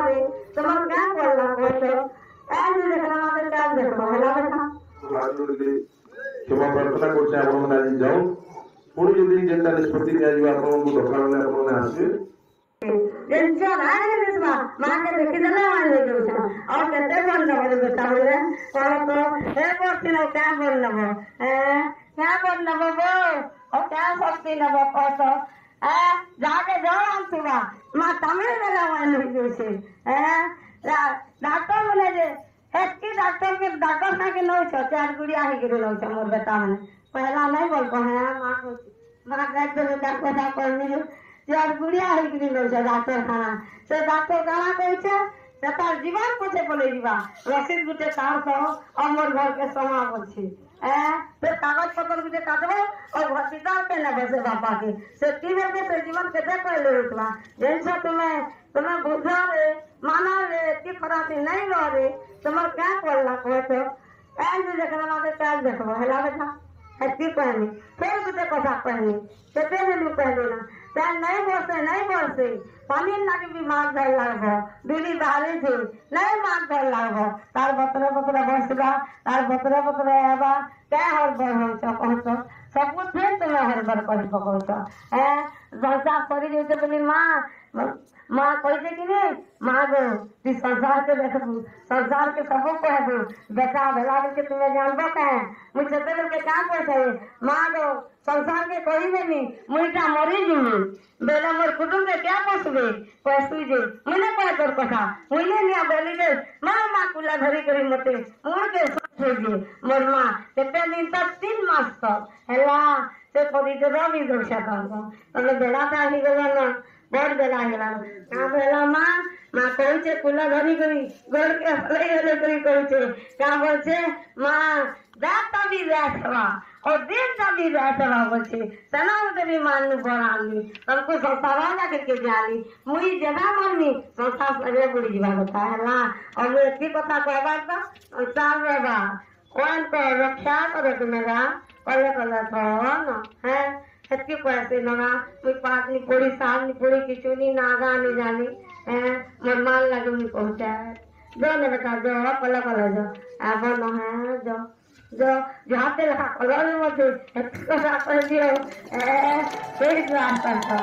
रे तुम्हारा क्या बोलना कोई तो ऐसे देखना मात्र क्या देखो हेला बेटा क्षमा प्रार्थना करते हैं आपण मैंने आज जाओ पुणी जदि जेनटा निष्पत्ति दिया जीवा आपण को डॉक्टर ने आपण ने आसे जिनसे आने निस्बा मां के देखि देना मान ले जो और कहते बोल ना बोल बेटा बोले और तो हे बोलती ना क्या बोल ना वो क्या बोल ना वो और क्या बोलती ना वो तो जाके जाओ सुबह मां तमिल में मान ले जो से डॉक्टर बोले जे हेती डॉक्टर ना के नो छ चार गुड़िया ही गिरे नो छ मोर बेटा ने पहला नहीं बोल को है मां कहते ने डॉक्टर सा करनी चार गुड़िया ही गिरे नो छ डॉक्टर खाना से डॉक्टर खाना कहै छ से तार जीवन पछे बोले जीवा रसीद गुटे तार तो अमर घर के समा बछि फिर कागज पत्र गुटे काटबो और हॉस्पिटल पे न बसे बापा के से तीन के से जीवन के देख ले उठवा जैसा तुम्हें बुझा रे माना रे की खराबी नहीं लो रे तुम्हारा क्या बोलना कोई तो ऐसे देखना मात्र क्या देखो हेला बेटा हैती कहनी फिर गुटे कथा कहनी केते दिन कहले ना चाहे नहीं बोलते पानी लागे बीमार धर लागबो दूरी बाहरी थी नहीं मार धर लागबो तार बतरे बसबा तार बतरे आबा क्या हर बर हो कहतो सब कुछ फिर तुम्हें हर बर कर पकोतो संसार करी जैसे बोली माँ कहते कि नहीं माँ गो तू संसार के देखबू संसार के सबको कहबू बेटा भला के तुम्हें जानबो कहे मुझे तो के क्या कहते माँ गो संसार के कोई नहीं मुझा मरी जीवी बेला मोर कुटुंब के क्या पोसबे पोसू जे मुने कह तोर कथा मुने निया बोली जे माँ कुला धरी करी मते मोर के सोचे जे मोर माँ केते दिन तक 3 मास तक हेला से कोदी के रवि दोषा करबो तले बेड़ा ता ही गला ना बहुत बेला हेला का बेला माँ कहै छे कुला धरी करी घर के हले करी कहै छे का बोल छे माँ दाता भी रहवा और दिन का भी रहवा बोल छे तनाव देवी मान बराली तुमको संसार ना करके जाली मुई जगह मरनी संसार सरे बुड़ी जीवा बता हैला और की कथा कहबा त संसार रहबा कौन को रक्षा करे तुम्हारा कले तो ना है सच्ची पैसे लगा कोई पास नहीं पूरी साल नहीं पूरी किचू नहीं नागा नहीं जानी मोर मान लगे नहीं पहुंचा जो ने बता जो कला जो अब न है जो जाते लगा कलर मत कसा कर दियो फिर रास्ता था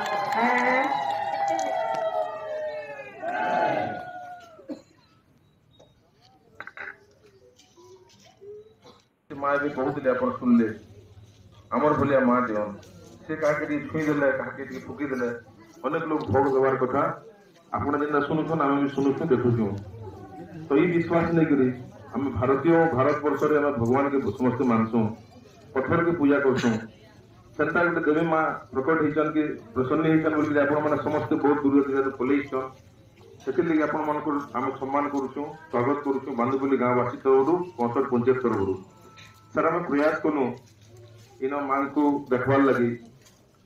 माँ भी कहते आप सुनले आमर भाया माँ दियन से क्या छुई देले क्या फुकी देले अनेक लोग भोग देवार कथा आपन जेना सुनुछन आम भी शुणुछु देखुछु तो ये विश्वास नहीं करी आम भारतीय भारत वर्ष में आम भगवान के समस्त मानसु पत्थर के पूजा करसु सेंता गोटे देवी माँ प्रकट होचन कि प्रसन्न होचन बोल मैंने समस्त बहुत दूर जगह पलैछन से आपण मान आम सम्मान करुछु स्वागत करुछु बांदुपल्ली गाँववासी तरफ 65 पंचायत तरफ सर आम प्रयास कलु इन माँ को देखवार लगी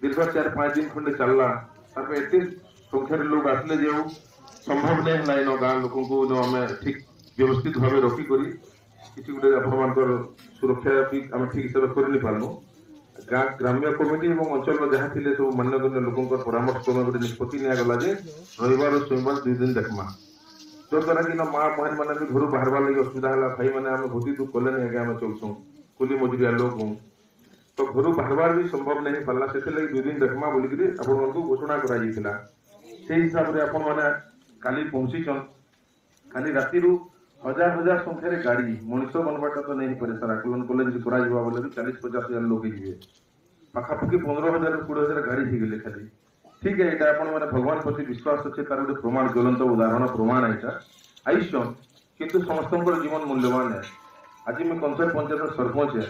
दीर्घ 4-5 दिन खंडे चलला एत संख्यार लोग आसले जो संभव नहीं है इन गाँव लोक आम ठीक व्यवस्थित भाव रखिक किसी गोटे आप सुरक्षा भी आम ठीक हिसाब से कर पार्नु ग्राम्य कमिटी और अंचल जहाँ थे सब मान्यगण्य लोक परामर्श क्रमे गोटे निष्पत्ति निगला जे रविवार और सोमवार 2 दिन देखमा जो द्वारा कि माँ बहन मैंने भी घर बाहर लगे असुविधा है भाई मैंने आम भोती दुख कले नहीं आगे आम चलसु कुली मजुरिया लोग हूँ तो घर बाहर भी संभव नहीं पाला से 2 दिन देखमा बोलिकी आपको घोषणा करा हिसाब से आपण मैंने काली पहुंचीचन काली राति हजार हजार संख्यार गाड़ी मनुष्य बनवाटा तो नहीं पारे सर आकलन कले जो करा बोले 40-50 हजार लोग जी पाखापाखि 15,000-20,000 गाड़ी हो गए खाली ठीक है यहाँ आप भगवान प्रति विश्वास अच्छे तार गोटे प्रमाण ज्वलंत उदाहरण प्रमाण यहाँ आईसन किंतु समस्त जीवन मूल्यवान है आज मैं कंसर पंचायत सरपंच है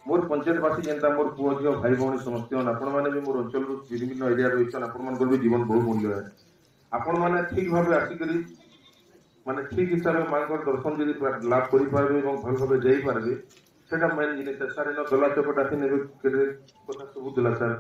मोर पंचायतवासी जनता मोर पुओ झील भाई भौणी समस्त आपण मैंने भी मोर अंचल विभिन्न एरिया रही आप जीवन बहुत मूल्य है आपण मैंने ठीक भाव आसिक माने ठीक हिसाब से माँ दर्शन जब लाभ कर भल भाव जापारे से मेन जिन सर इन गला चपट आसी कथा सब देला सर